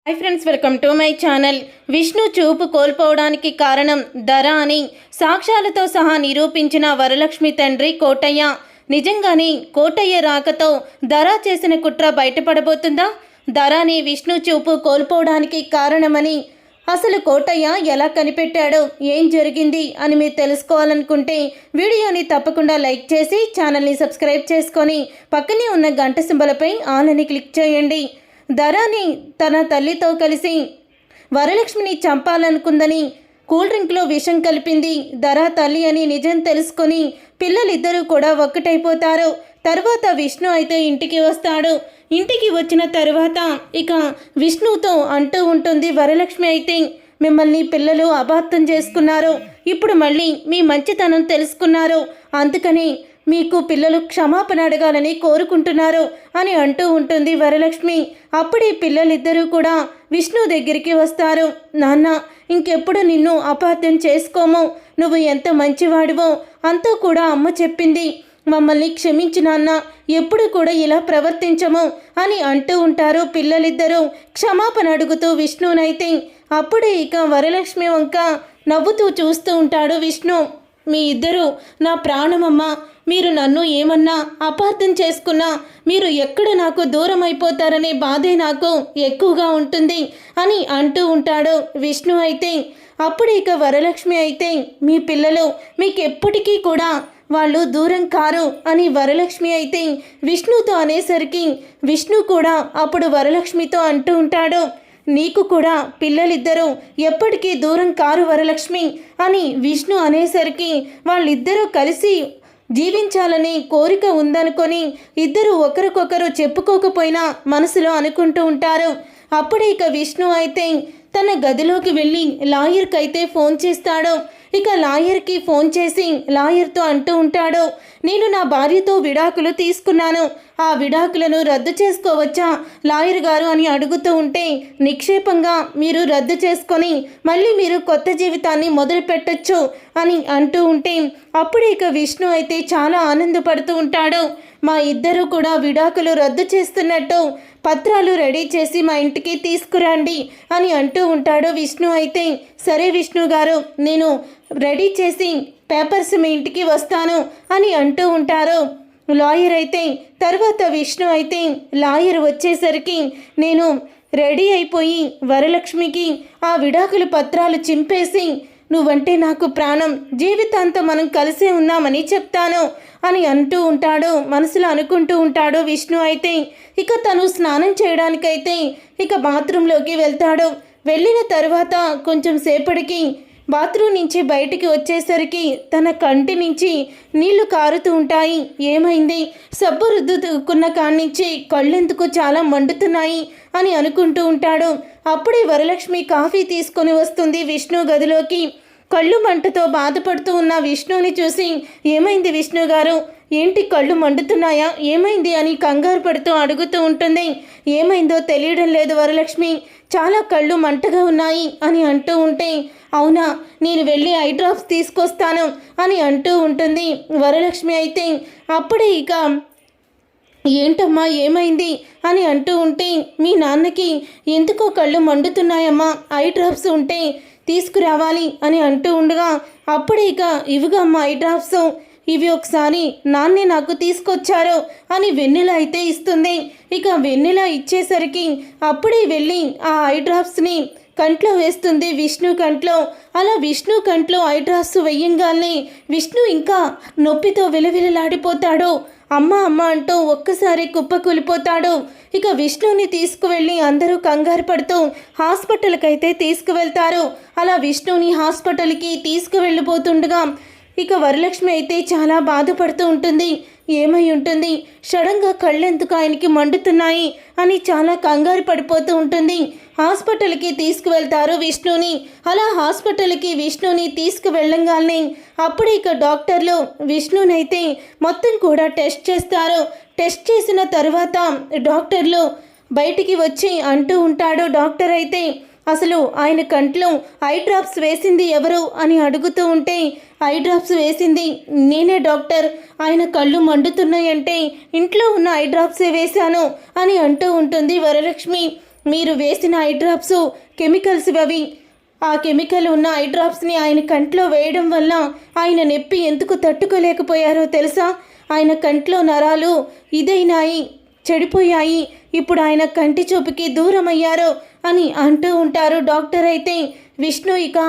Hi friends, welcome to my channel. Vishnu చూపు కోల్పోవడానికి కారణం ధర అని సాక్ష్యాలతో సహా నిరూపించిన వరలక్ష్మి తండ్రి కోటయ్య. నిజంగానే కోటయ్య రాకతో ధర చేసిన కుట్ర బయటపడబోతుందా? ధరని విష్ణు చూపు కోల్పోవడానికి కారణమని అసలు కోటయ్య ఎలా కనిపెట్టాడో, ఏం జరిగింది అని మీరు తెలుసుకోవాలనుకుంటే వీడియోని తప్పకుండా లైక్ చేసి ఛానల్ని సబ్స్క్రైబ్ చేసుకొని పక్కనే ఉన్న గంట సింబలపై ఆల్ అని క్లిక్ చేయండి. ధరని తన తల్లితో కలిసి వరలక్ష్మిని చంపాలనుకుందని కూల్ డ్రింక్లో విషం కలిపింది ధర తల్లి అని నిజం తెలుసుకొని పిల్లలిద్దరూ కూడా ఒక్కటైపోతారు. తర్వాత విష్ణు అయితే ఇంటికి వస్తాడు. ఇంటికి వచ్చిన తర్వాత ఇక విష్ణుతో అంటూ ఉంటుంది వరలక్ష్మి అయితే, మిమ్మల్ని పిల్లలు అపార్థం చేసుకున్నారు, ఇప్పుడు మళ్ళీ మీ మంచితనం తెలుసుకున్నారు, అందుకని మీకు పిల్లలు క్షమాపణ అడగాలని కోరుకుంటున్నారు అని అంటూ ఉంటుంది వరలక్ష్మి. అప్పుడే పిల్లలిద్దరూ కూడా విష్ణు దగ్గరికి వస్తారు. నాన్న, ఇంకెప్పుడు నిన్ను అపార్థం చేసుకోము, నువ్వు ఎంత మంచివాడివో అంతా కూడా అమ్మ చెప్పింది, మమ్మల్ని క్షమించు నాన్న, ఎప్పుడు కూడా ఇలా ప్రవర్తించము అని అంటూ ఉంటారు పిల్లలిద్దరూ క్షమాపణ అడుగుతూ విష్ణునైతే. అప్పుడే ఇక వరలక్ష్మి వంక నవ్వుతూ చూస్తూ ఉంటాడు విష్ణు. మీ ఇద్దరు నా ప్రాణమమ్మ, మీరు నన్ను ఏమన్నా అపార్థం చేసుకున్నా మీరు ఎక్కడ నాకు దూరం అయిపోతారనే బాధే నాకు ఎక్కువగా ఉంటుంది అని అంటూ ఉంటాడు విష్ణు అయితే. అప్పుడు ఇక వరలక్ష్మి అయితే, మీ పిల్లలు మీకు ఎప్పటికీ కూడా వాళ్ళు దూరం కారు అని వరలక్ష్మి అయితే విష్ణుతో అనేసరికి విష్ణు కూడా అప్పుడు వరలక్ష్మితో అంటూ ఉంటాడు, నీకు కూడా పిల్లలిద్దరూ ఎప్పటికీ దూరం కారు వరలక్ష్మి అని విష్ణు అనేసరికి వాళ్ళిద్దరూ కలిసి జీవించాలని కోరిక ఉందనుకొని ఇద్దరు ఒకరికొకరు చెప్పుకోకపోయినా మనసులో అనుకుంటూ ఉంటారు. అప్పుడే ఇక విష్ణు అయితే తన గదిలోకి వెళ్ళి లాయర్కి అయితే ఫోన్ చేస్తాడు. ఇక లాయర్కి ఫోన్ చేసి లాయర్తో అంటూ ఉంటాడు, నేను నా భార్యతో విడాకులు తీసుకున్నాను, ఆ విడాకులను రద్దు చేసుకోవచ్చా లాయర్ గారు అని అడుగుతూ ఉంటే, నిక్షేపంగా మీరు రద్దు చేసుకొని మళ్ళీ మీరు కొత్త జీవితాన్ని మొదలు పెట్టచ్చు అని అంటూ ఉంటే, అప్పుడు ఇక విష్ణు అయితే చాలా ఆనందపడుతూ ఉంటాడు. మా ఇద్దరు కూడా విడాకులు రద్దు చేస్తున్నట్టు పత్రాలు రెడీ చేసి మా ఇంటికి తీసుకురండి అని అంటూ ఉంటాడు విష్ణు అయితే. సరే విష్ణు గారు, నేను రెడీ చేసి పేపర్స్ మీ ఇంటికి వస్తాను అని అంటూ ఉంటారు లాయర్ అయితే. తర్వాత విష్ణు అయితే లాయర్ వచ్చేసరికి, నేను రెడీ అయిపోయి వరలక్ష్మికి ఆ విడాకుల పత్రాలు చింపేసి నువ్వంటే నాకు ప్రాణం, జీవితాంతం మనం కలిసే ఉన్నామని చెప్తాను అని అంటూ ఉంటాడు, మనసులో అనుకుంటూ ఉంటాడు విష్ణు అయితే. ఇక తను స్నానం చేయడానికైతే ఇక బాత్రూంలోకి వెళ్తాడు. వెళ్ళిన తర్వాత కొంచెం సేపటికి బాత్రూమ్ నుంచి బయటికి వచ్చేసరికి తన కంటి నుంచి నీళ్లు కారుతూ ఉంటాయి. ఏమైంది, సబ్బు రుద్దుకున్న కాడి నుంచి కళ్ళెందుకు చాలా మండుతున్నాయి అని అనుకుంటూ ఉంటాడు. అప్పుడే వరలక్ష్మి కాఫీ తీసుకొని వస్తుంది విష్ణు గదిలోకి. కళ్ళు మంటతో బాధపడుతూ ఉన్న విష్ణుని చూసి, ఏమైంది విష్ణు గారు, ఏంటి కళ్ళు మండుతున్నాయా, ఏమైంది అని కంగారు పడుతూ అడుగుతూ ఉంటుంది. ఏమైందో తెలియడం లేదు వరలక్ష్మి, చాలా కళ్ళు మంటగా ఉన్నాయి అని అంటూ ఉంటే, అవునా, నేను వెళ్ళి ఐ డ్రాప్స్ తీసుకొస్తాను అని అంటూ ఉంటుంది వరలక్ష్మి అయితే. అప్పుడే ఇక ఏంటమ్మా ఏమైంది అని అంటూ ఉంటే, మీ నాన్నకి ఎందుకో కళ్ళు మండుతున్నాయమ్మా, ఐ డ్రాప్స్ ఉంటే తీసుకురావాలి అని అంటూ ఉండగా, అప్పుడే ఇక ఇవిగా అమ్మ ఐ డ్రాప్స్, ఇవి ఒకసారి నాన్నే నాకు తీసుకొచ్చారు అని వెన్నెల అయితే ఇస్తుంది. ఇక వెన్నెల ఇచ్చేసరికి అప్పుడే వెళ్ళి ఆ ఐ డ్రాప్స్ని కంట్లో వేస్తుంది విష్ణు కంట్లో. అలా విష్ణు కంట్లో ఐ డ్రాప్స్ వెయ్యంగానే విష్ణు ఇంకా నొప్పితో విలవిలలాడిపోతాడు. అమ్మ అమ్మ అంటూ ఒక్కసారి కుప్పకూలిపోతాడు. ఇక విష్ణుని తీసుకువెళ్ళి అందరూ కంగారు పడుతూ హాస్పిటల్కి అయితే తీసుకువెళ్తారు. అలా విష్ణుని హాస్పిటల్కి తీసుకువెళ్ళిపోతుండగా ఇక వరలక్ష్మి అయితే చాలా బాధపడుతూ ఉంటుంది. ఏమై ఉంటుంది, సడన్గా కళ్ళెందుకు ఆయనకి మండుతున్నాయి అని చాలా కంగారు పడిపోతూ ఉంటుంది. హాస్పిటల్కి తీసుకువెళ్తారు విష్ణుని. అలా హాస్పిటల్కి విష్ణుని తీసుకువెళ్ళంగానే అప్పుడు ఇక డాక్టర్లు విష్ణునైతే మొత్తం కూడా టెస్ట్ చేస్తారు. టెస్ట్ చేసిన తర్వాత డాక్టర్లు బయటికి వచ్చి అంటూ ఉంటాడు డాక్టర్ అయితే, అసలు ఆయన కంట్లో ఐ డ్రాప్స్ వేసింది ఎవరు అని అడుగుతూ ఉంటే, ఐ డ్రాప్స్ వేసింది నేనే డాక్టర్, ఆయన కళ్ళు మండుతున్నాయంటే ఇంట్లో ఉన్న ఐ డ్రాప్సే వేశాను అని అంటూ ఉంటుంది వరలక్ష్మి. మీరు వేసిన ఐ డ్రాప్స్ కెమికల్స్ అవి. ఆ కెమికల్ ఉన్న ఐ డ్రాప్స్ని ఆయన కంట్లో వేయడం వల్ల ఆయన నొప్పి ఎందుకు తట్టుకోలేకపోయారో తెలుసా? ఆయన కంట్లో నరాలు ఇదైనాయి, చెడిపోయాయి, ఇప్పుడు ఆయన కంటి చూపుకి దూరం అయ్యారు అని అంటూ ఉంటారు. డాక్టర్ అయితే విష్ణు ఇక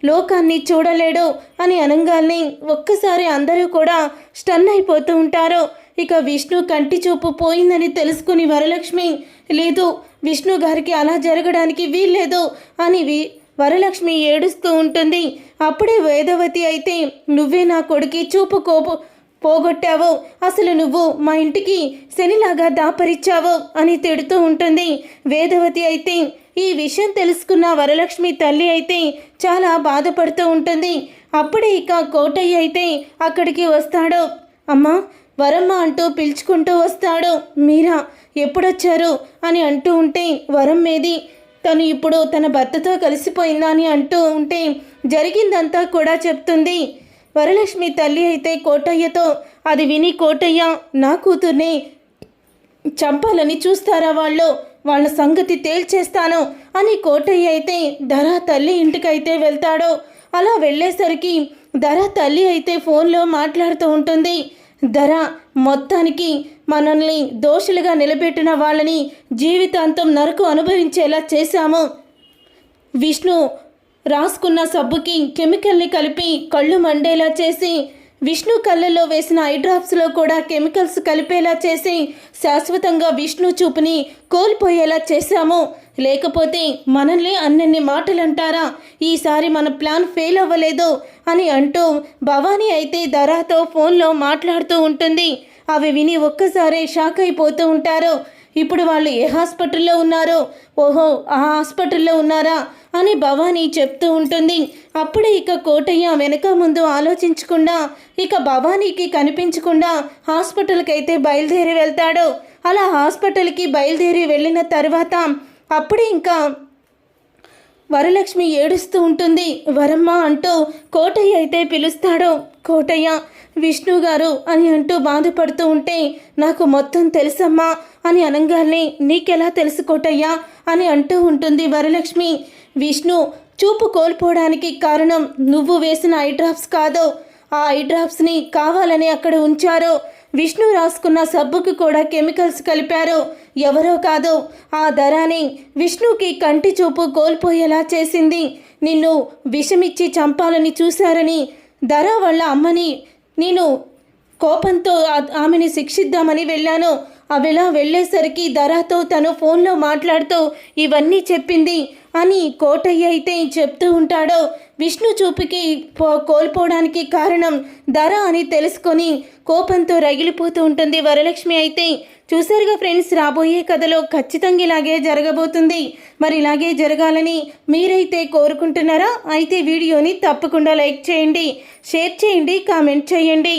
లోకాన్ని చూడలేడు అని అనగానే ఒక్కసారి అందరూ కూడా స్టన్ అయిపోతూ ఉంటారు. ఇక విష్ణు కంటి చూపు పోయిందని తెలుసుకుని వరలక్ష్మి, లేదు విష్ణు గారికి అలా జరగడానికి వీల్లేదు అని వరలక్ష్మి ఏడుస్తూ ఉంటుంది. అప్పుడే వేదవతి అయితే నువ్వే నా కొడుకి చూపు పోగొట్టావు, అసలు నువ్వు మా ఇంటికి శనిలాగా దాపరిచ్చావు అని తిడుతూ ఉంటుంది. వేదవతి అయితే ఈ విషయం తెలుసుకున్న వరలక్ష్మి తల్లి అయితే చాలా బాధపడుతూ ఉంటుంది. అప్పుడే ఇక కోటయ్య అయితే అక్కడికి వస్తాడు. అమ్మా వరమ్మ అంటూ పిలుచుకుంటూ వస్తాడు. మీరా ఎప్పుడొచ్చారు అని అంటూ ఉంటే వరం మీది తను ఇప్పుడు తన భర్తతో కలిసిపోయిందా అని అంటూ ఉంటే జరిగిందంతా కూడా చెప్తుంది. వరలక్ష్మి తల్లి అయితే కోటయ్యతో అది విని కోటయ్య నా కూతుర్ని చంపాలని చూస్తారా వాళ్ళ సంగతి తేల్చేస్తాను అని కోటయ్య అయితే ధర తల్లి ఇంటికైతే వెళ్తాడు. అలా వెళ్ళేసరికి ధర తల్లి అయితే ఫోన్లో మాట్లాడుతూ ఉంటుంది. ధర మొత్తానికి మనల్ని దోషులుగా నిలబెట్టిన వాళ్ళని జీవితాంతం నరకు అనుభవించేలా చేశాము. విష్ణు రాసుకున్న సబ్బుకి కెమికల్ని కలిపి కళ్ళు మండేలా చేసి, విష్ణు కళ్ళల్లో వేసిన ఐ డ్రాప్స్లో కూడా కెమికల్స్ కలిపేలా చేసి శాశ్వతంగా విష్ణు చూపుని కోల్పోయేలా చేశాము. లేకపోతే మనల్ని అన్నన్ని మాటలు అంటారా? ఈసారి మన ప్లాన్ ఫెయిల్ అవ్వలేదు అని అంటూ భవానీ అయితే ధరతో ఫోన్లో మాట్లాడుతూ ఉంటుంది. అవి విని ఒక్కసారే షాక్ అయిపోతూ ఉంటారు. ఇప్పుడు వాళ్ళు ఏ హాస్పిటల్లో ఉన్నారు? ఓహో ఆ హాస్పిటల్లో ఉన్నారా అని భవానీ చెప్తూ ఉంటుంది. అప్పుడే ఇక కోటయ్య వెనక ముందు ఆలోచించకుండా ఇక భవానీకి కనిపించకుండా హాస్పిటల్కి అయితే బయలుదేరి వెళ్తాడు. అలా హాస్పిటల్కి బయలుదేరి వెళ్ళిన తర్వాత అప్పుడే ఇంకా వరలక్ష్మి ఏడుస్తూ ఉంటుంది. వరమ్మ అంటూ కోటయ్య అయితే పిలుస్తాడు. కోటయ్య విష్ణు గారు అని అంటూ బాధపడుతూ ఉంటే నాకు మొత్తం తెలుసమ్మా అని అనగానే నీకెలా తెలుసు కోటయ్య అని అంటూ ఉంటుంది వరలక్ష్మి. విష్ణు చూపు కోల్పోవడానికి కారణం నువ్వు వేసిన ఐ డ్రాప్స్ కాదు, ఆ ఐ డ్రాప్స్ని కావాలని అక్కడ ఉంచారు. విష్ణు రాసుకున్న సబ్బుకి కూడా కెమికల్స్ కలిపారు. ఎవరో కాదు ఆ ధరాని విష్ణుకి కంటి చూపు కోల్పోయేలా చేసింది. నిన్ను విషమిచ్చి చంపాలని చూశారని ధర వాళ్ళ అమ్మని నేను కోపంతో ఆమెని శిక్షిద్దామని వెళ్ళాను. అవిలా వెళ్ళేసరికి ధరతో తను ఫోన్లో మాట్లాడుతూ ఇవన్నీ చెప్పింది అని కోటయ్య అయితే చెప్తూ ఉంటాడు. విష్ణు చూపుకి కోల్పోవడానికి కారణం ధర అని తెలుసుకొని కోపంతో రగిలిపోతూ ఉంటుంది వరలక్ష్మి అయితే. చూసారుగా ఫ్రెండ్స్, రాబోయే కథలో ఖచ్చితంగా ఇలాగే జరగబోతుంది. మరి ఇలాగే జరగాలని మీరైతే కోరుకుంటున్నారా? అయితే వీడియోని తప్పకుండా లైక్ చేయండి, షేర్ చేయండి, కామెంట్ చేయండి.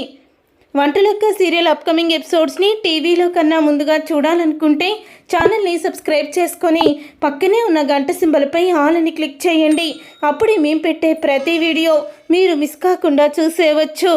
వంటలక్క సీరియల్ అప్కమింగ్ ఎపిసోడ్స్ని టీవీలో కన్నా ముందుగా చూడాలనుకుంటే ఛానల్ని సబ్స్క్రైబ్ చేసుకొని పక్కనే ఉన్న గంట సింబల్పై ఆల్ అని క్లిక్ చేయండి. అప్పుడే మేము పెట్టే ప్రతి వీడియో మీరు మిస్ కాకుండా చూసేయవచ్చు.